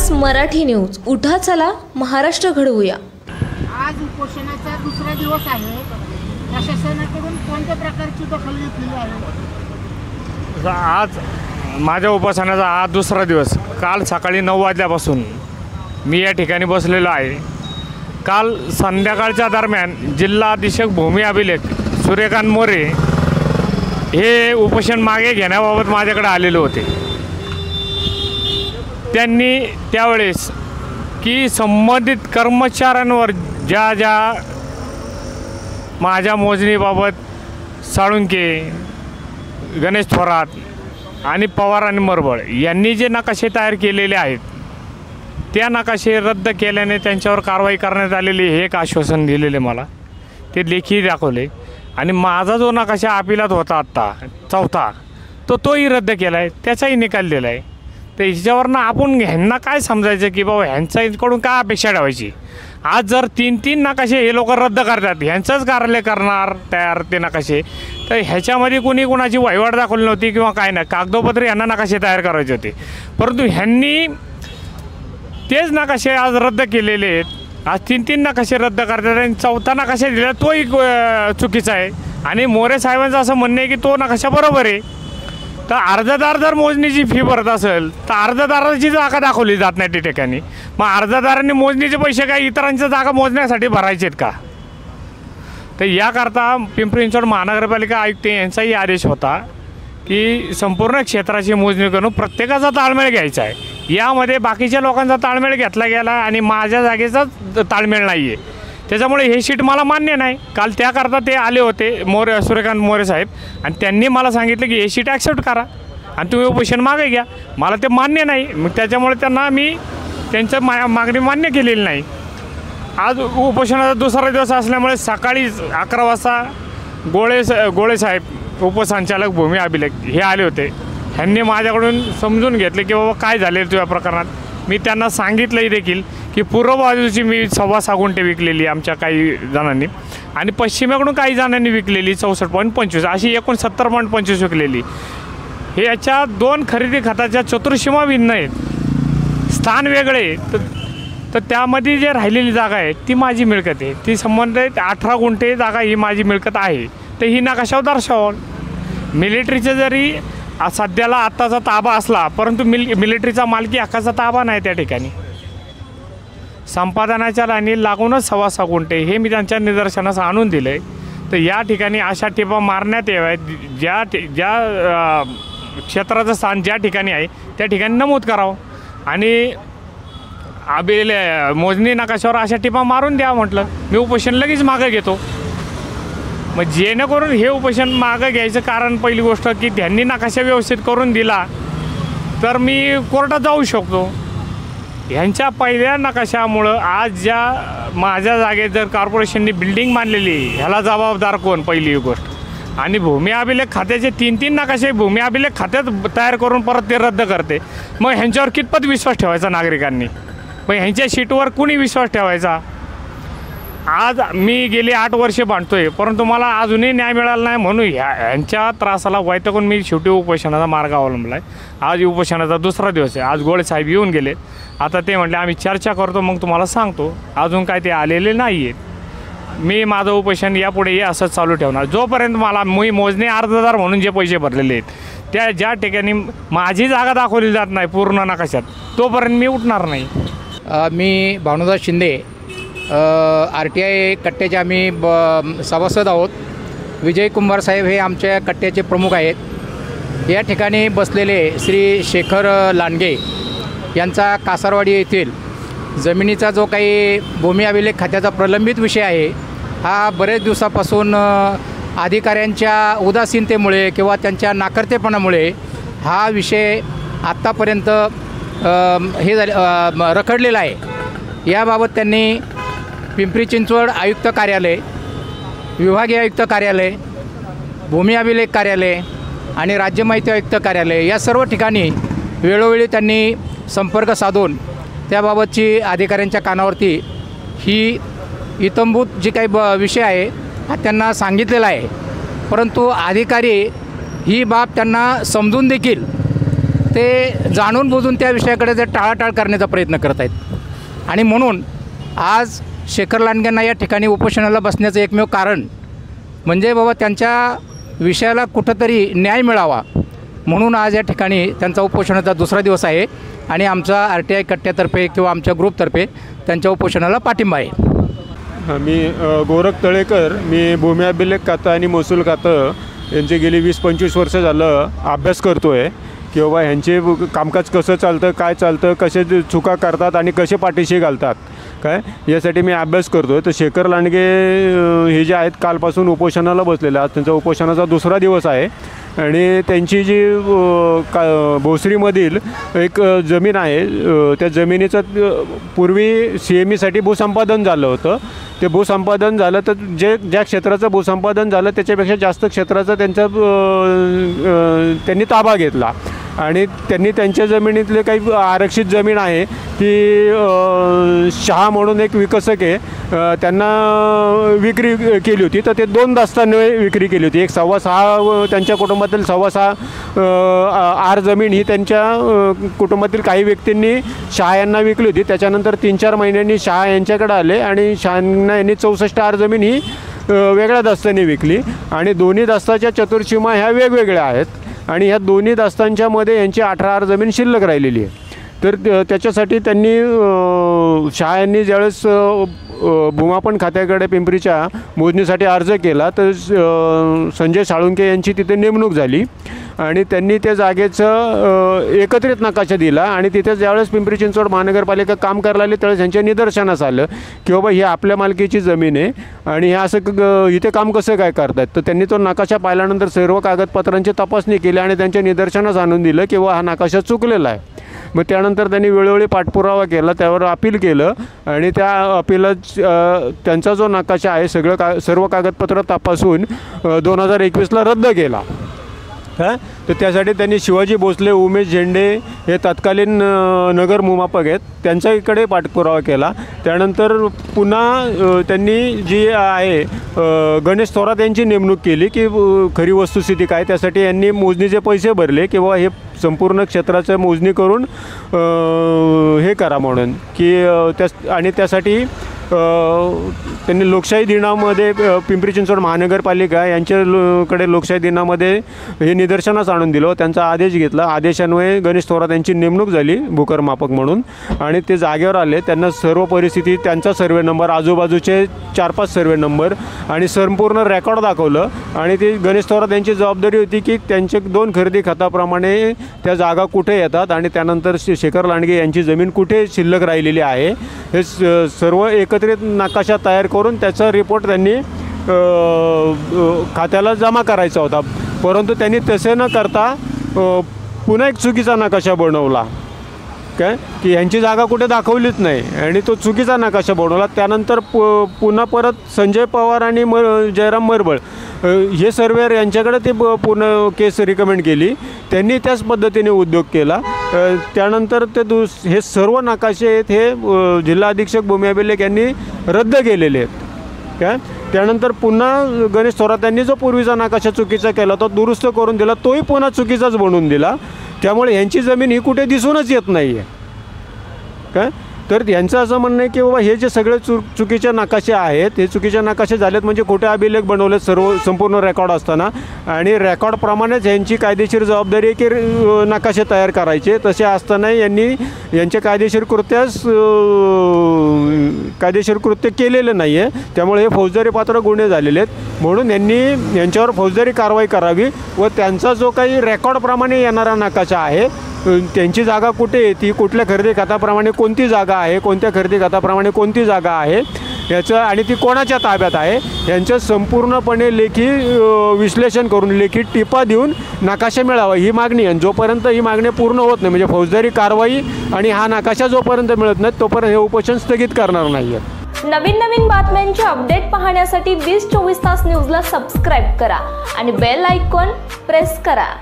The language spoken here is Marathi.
विश्वास मराठी न्यूज. उठा चला महाराष्ट्र घडवूया. आज उपोषणाचा दुसरा दिवस आहे. प्रशासनाकडून कोणत्या प्रकारची दखल घेतली आहे? आज माझ्या उपोषणाचा हा दुसरा दिवस. काल सकाळी 9 वाजल्यापासून मी या ठिकाणी बसलेलो आहे. काल संध्याकाळच्या दरम्यान जिल्हा अधीक्षक भूमी अभिलेख सूर्यकांत मोरे हे उपोषण मागे घेण्याबाबत माझ्याकडे आलेले होते. त्यांनी त्यावेळेस की संबंधित कर्मचाऱ्यांवर ज्या माझ्या मोजणीबाबत साळुंके, गणेश थोरात आणि पवार आणि मरबळ यांनी जे नकाशे तयार केलेले आहेत त्या नकाशे रद्द केल्याने त्यांच्यावर कारवाई करण्यात आलेली हे एक आश्वासन दिलेले मला. ते लेखी दाखवले आणि माझा जो नकाशा अपिलात होता आत्ता चौथा तोही रद्द केला आहे. त्याचाही निकाल दिला आहे. तर ह्याच्यावरनं आपण ह्यांना काय समजायचं की बाबा ह्यांच्याकडून काय अपेक्षा ठेवायची. आज जर 3 नकाशे हे लोक रद्द करतात, ह्यांचंच कार्यालय करणार तयार ते नकाशे, तर ह्याच्यामध्ये कोणाची वहिवाट दाखवली नव्हती किंवा काय नाही. कागदोपत्री यांना नकाशे तयार करायचे होते, परंतु ह्यांनी तेच नकाशे आज रद्द केलेले आहेत. आज 3 नकाशे रद्द करतात आणि चौथा नकाशा दिला तोही चुकीचा आहे. आणि मोरे साहेबांचं असं म्हणणं आहे की तो नकाशा बरोबर आहे. तर अर्जदार जर मोजणीची फी भरत असेल तर अर्जदाराची जागा दाखवली जात नाही त्या ठिकाणी. मग अर्जदारांनी मोजणीचे पैसे काय इतरांच्या जागा मोजण्यासाठी भरायचे आहेत का? तर याकरता पिंपरी चिंचवड महानगरपालिका आयुक्त यांचाही आदेश होता की संपूर्ण क्षेत्राची मोजणी करून प्रत्येकाचा ताळमेळ घ्यायचा आहे. यामध्ये बाकीच्या लोकांचा ताळमेळ घेतला गेला आणि माझ्या जागेचा ताळमेळ नाही आहे. त्याच्यामुळे हे शीट मला मान्य नाही. काल त्याकरता ते आले होते सूर्यकांत मोरे साहेब आणि त्यांनी मला सांगितलं की हे शीट ॲक्सेप्ट करा आणि तुम्ही उपोषण मागे घ्या. मला ते मान्य नाही. मग त्याच्यामुळे त्यांना मी त्यांचं मागणी मान्य केलेली नाही. आज उपोषणाचा दुसरा दिवस असल्यामुळे सकाळी 11 वाजता गोळे साहेब उपसंचालक भूमी अभिलेख हे आले होते. ह्यांनी माझ्याकडून समजून घेतले की बाबा काय झाले तुझ्या प्रकरणात. मी त्यांना सांगितलंही देखील की पूर्व बाजूची मी 6.25 गुंठे विकलेली आमच्या काही जणांनी आणि पश्चिमेकडून काही जणांनी विकलेली 64.25, अशी एकूण 70.25 विकलेली. हे याच्या 2 खरेदी खताच्या चतुर्सीमा भिन्न आहेत, स्थान वेगळे. तर त्यामध्ये जे राहिलेली जागा आहे ती माझी मिळकत आहे. ती संबंधित 18 गुंठे जागा ही माझी मिळकत आहे. तर ही नकाशावर दर्शवाल. मिलिटरीचं जरी सध्याला आत्ताचा ताबा असला परंतु मिलिटरीचा मालकी हक्काचा ताबा नाही त्या ठिकाणी. संपादनाच्या लाईनी लागूनच 6.25 गुंठे हे मी त्यांच्या निदर्शनास आणून दिले. तर या ठिकाणी अशा टिपा मारण्यात याव्यात ज्या क्षेत्राचं स्थान ज्या ठिकाणी आहे त्या ठिकाणी नमूद करावं आणि मोजणी नकाशावर अशा टिपा मारून द्या. म्हटलं मी उपोषण लगेच मागं घेतो. मग जेणेकरून हे उपोषण मागं घ्यायचं कारण पहिली गोष्ट की त्यांनी नकाशा व्यवस्थित करून दिला तर मी कोर्टात जाऊ शकतो. ह्यांच्या पहिल्या नकाशामुळं आज ज्या माझ्या जागेत जर कॉर्पोरेशनने बिल्डिंग बांधलेली ह्याला जबाबदार कोण पहिली गोष्ट. आणि भूमी अभिलेख खात्याचे 3 नकाशे भूमी अभिलेख खात्यात तयार करून परत ते रद्द करते. मग ह्यांच्यावर कितपत विश्वास ठेवायचा नागरिकांनी. मग ह्यांच्या शीटवर कुणी विश्वास ठेवायचा. आज मी गेली 8 वर्षे बांधतोय परंतु मला अजूनही न्याय मिळाला नाही. म्हणून ह्यांच्या त्रासाला वैतागून मी शेवटी उपोषणाचा मार्ग अवलंबला आहे. आज उपोषणाचा दुसरा दिवस आहे. आज गोळे साहेब येऊन गेले. आता ते म्हटले आम्ही चर्चा करतो मग तुम्हाला सांगतो. अजून काय ते आलेले नाही आहेत. मी माझं उपोषण यापुढे असंच चालू ठेवणार जोपर्यंत मला मी मोजणी अर्जदार म्हणून जे पैसे भरलेले आहेत त्या ज्या ठिकाणी माझी जागा दाखवली जात नाही पूर्ण नकाशात तोपर्यंत मी उठणार नाही. मी भानुदास शिंदे RTI कट्ट्याचे आम्ही सभासद आहोत. विजय कुंभार साहेब हे आमच्या कट्ट्याचे प्रमुख आहेत. या ठिकाणी बसलेले श्री शेखर लांडगे यांचा कासारवाडी येथील जमिनीचा जो काही भूमी अभिलेख खात्याचा प्रलंबित विषय आहे हा बरेच दिवसापासून अधिकाऱ्यांच्या उदासीनतेमुळे किंवा त्यांच्या नाकर्तेपणामुळे हा विषय आत्तापर्यंत रखडलेला आहे. याबाबत त्यांनी पिंपरी चिंचवड आयुक्त कार्यालय, विभागीय आयुक्त कार्यालय, भूमी अभिलेख कार्यालय आणि राज्य माहिती आयुक्त कार्यालय या सर्व ठिकाणी वेळोवेळी त्यांनी संपर्क साधून त्याबाबतची अधिकाऱ्यांच्या कानावरती ही इत्थंभूत जी काही विषय आहे हा त्यांना सांगितलेला आहे. परंतु अधिकारी ही बाब त्यांना समजून देखील ते जाणून बुजून त्या विषयाकडे ते टाळाटाळ करण्याचा प्रयत्न करत आहेत. आणि म्हणून आज शेखर लांडगेंना या ठिकाणी उपोषणाला बसण्याचं एकमेव कारण म्हणजे बाबा त्यांच्या विषयाला कुठंतरी न्याय मिळावा म्हणून आज या ठिकाणी त्यांचा उपोषणाचा दुसरा दिवस आहे आणि आमचा RTI कट्ट्यातर्फे किंवा आमच्या ग्रुपतर्फे त्यांच्या उपोषणाला पाठिंबा आहे. मी गोरख तळेकर, मी भूमी अभिलेख खातं आणि महसूल खातं यांचे गेली 20-25 वर्ष झालं अभ्यास करतो आहे की बाबा ह्यांचे कामकाज कसं चालतं, काय चालतं, कसे चुका करतात आणि कसे पाठीशी घालतात काय यासाठी मी अभ्यास करतो आहे. तर शेखर लांडगे हे जे आहेत कालपासून उपोषणाला बसलेले आहेत. त्यांचा उपोषणाचा दुसरा दिवस आहे आणि त्यांची जी भोसरीमधील एक जमीन आहे त्या जमिनीचं पूर्वी CMEसाठी भूसंपादन झालं होतं. ते भूसंपादन झालं तर ज्या क्षेत्राचं भूसंपादन झालं त्याच्यापेक्षा जास्त क्षेत्राचा त्यांनी ताबा घेतला आणि त्यांनी त्यांच्या जमिनीतले काही आरक्षित जमीन आहे ती शहा म्हणून एक विकसक आहे त्यांना विक्री केली होती. तर ते 2 दास्ताने विक्री केली होती. एक 6.25 त्यांच्या कुटुंबातील 6.25 आर जमीन ही त्यांच्या कुटुंबातील काही व्यक्तींनी शहा यांना विकली होती. त्याच्यानंतर 3-4 महिन्यांनी शहा यांच्याकडे आले आणि शहांना यांनी 64 आर जमीन ही वेगळ्या दास्ताने विकली आणि दोन्ही दास्ताच्या चतुर्सीमा ह्या वेगवेगळ्या आहेत आणि ह्या दोन्ही दास्तांच्यामध्ये यांची 18 आर जमीन शिल्लक राहिलेली आहे. तर त्याच्यासाठी त्यांनी शहा यांनी ज्यावेळेस भूमापन खात्याकडे पिंपरीच्या मोजणीसाठी अर्ज केला तर संजय साळुंके यांची तिथे नेमणूक झाली आणि त्यांनी त्या जागेचं एकत्रित नकाशा दिला आणि तिथे ज्यावेळेस पिंपरी चिंचवड महानगरपालिका काम करायला आली त्यावेळेस त्यांच्या निदर्शनास आलं की बाबा ही आपल्या मालकीची जमीन आहे आणि हे असं इथे काम कसं काय करतात. तर त्यांनी तो नकाशा पाहिल्यानंतर सर्व कागदपत्रांची तपासणी केली आणि त्यांच्या निदर्शनास आणून दिलं की हा नकाशा चुकलेला आहे. मग त्यानंतर त्यांनी वेळोवेळी पाठपुरावा केला, त्यावर अपील केलं आणि त्या अपिलात त्यांचा जो नकाशा आहे सर्व कागदपत्र तपासून 2021ला रद्द केला. तर त्यासाठी त्यांनी शिवाजी भोसले, उमेश झेंडे हे तत्कालीन नगर भूमापक आहेत त्यांच्याकडे पाठपुरावा केला. त्यानंतर पुन्हा त्यांनी जी आहे गणेश थोरात यांची नेमणूक केली की खरी वस्तुस्थिती काय त्यासाठी यांनी मोजणीचे पैसे भरले किंवा हे संपूर्ण क्षेत्राचं मोजणी करून हे करा म्हणून की आणि त्यासाठी त्यांनी लोकशाही दिनामध्ये पिंपरी चिंचवड महानगरपालिका यांच्याकडे लोकशाही दिनामध्ये हे निदर्शनास आणून दिलं. त्यांचा आदेश घेतला. आदेशान्वये गणेश थोरात यांची नेमणूक झाली भूकर मापक म्हणून आणि ते जागेवर आले. त्यांना सर्व परिस्थिती त्यांचा सर्वे नंबर, आजूबाजूचे 4-5 सर्वे नंबर आणि संपूर्ण रेकॉर्ड दाखवलं आणि ती गणेश थोरात यांची जबाबदारी होती की त्यांचे 2 खरेदी खताप्रमाणे त्या जागा कुठे येतात आणि त्यानंतर शेखर लांडगे यांची जमीन कुठे शिल्लक राहिलेली आहे हे सर्व एकत्रित नकाशा तयार करून त्याचा रिपोर्ट त्यांनी खात्याला जमा करायचा होता. परंतु त्यांनी तसे न करता पुन्हा एक चुकीचा नकाशा बनवला काय की ह्यांची जागा कुठे दाखवलीच नाही आणि तो चुकीचा नकाशा बनवला. त्यानंतर पुन्हा परत संजय पवार आणि जयराम मरबळ हे सर्वेअर यांच्याकडे ते पूर्ण केस रिकमेंड केली. त्यांनी त्याच पद्धतीने उद्योग केला. त्यानंतर ते हे सर्व नकाशे आहेत हे जिल्हा अधीक्षक भूमी अभिलेख यांनी रद्द केलेले आहेत काय. त्यानंतर पुन्हा गणेश थोरात यांनी जो पूर्वीचा नकाशा चुकीचा केला तो दुरुस्त करून दिला, तोही पुन्हा चुकीचाच बनवून दिला. त्यामुळे ह्यांची जमीन ही कुठे दिसूनच येत नाही आहे काय. तर यांचं असं म्हणणं आहे की बाबा हे जे सगळे चुकीचे नकाशे आहेत हे चुकीचे नकाशे झालेत म्हणजे खोटे अभिलेख बनवलेत संपूर्ण रेकॉर्ड असताना आणि रेकॉर्डप्रमाणेच यांची कायदेशीर जबाबदारी आहे की नकाशे तयार करायचे. तसे असताना यांनी यांचे कायदेशीर कृत्य केलेलं नाही आहे. त्यामुळे हे फौजदारी पात्र गुन्हे झालेले आहेत म्हणून यांनी यांच्यावर फौजदारी कारवाई करावी व त्यांचा जो काही रेकॉर्डप्रमाणे येणारा नकाशा आहे त्यांची जागा कुठे येते, कुठल्या खरेदी खात्याप्रमाणे कोणती जागा आहे, कोणत्या खरेदी खात्याप्रमाणे कोणती जागा आहे याचं आणि ती कोणाच्या ताब्यात आहे यांचं संपूर्णपणे लेखी विश्लेषण करून लेखी टिपा देऊन नकाशा मिळावा ही मागणी आहे. जोपर्यंत ही मागणी पूर्ण होत नाही म्हणजे फौजदारी कारवाई आणि हा नकाशा जोपर्यंत मिळत नाही तोपर्यंत हे उपोषण स्थगित करणार नाही आहेत. नवीन बातम्यांचे अपडेट पाहण्यासाठी 20-24 तास न्यूजला सबस्क्राईब करा आणि बेल आयकॉन प्रेस करा.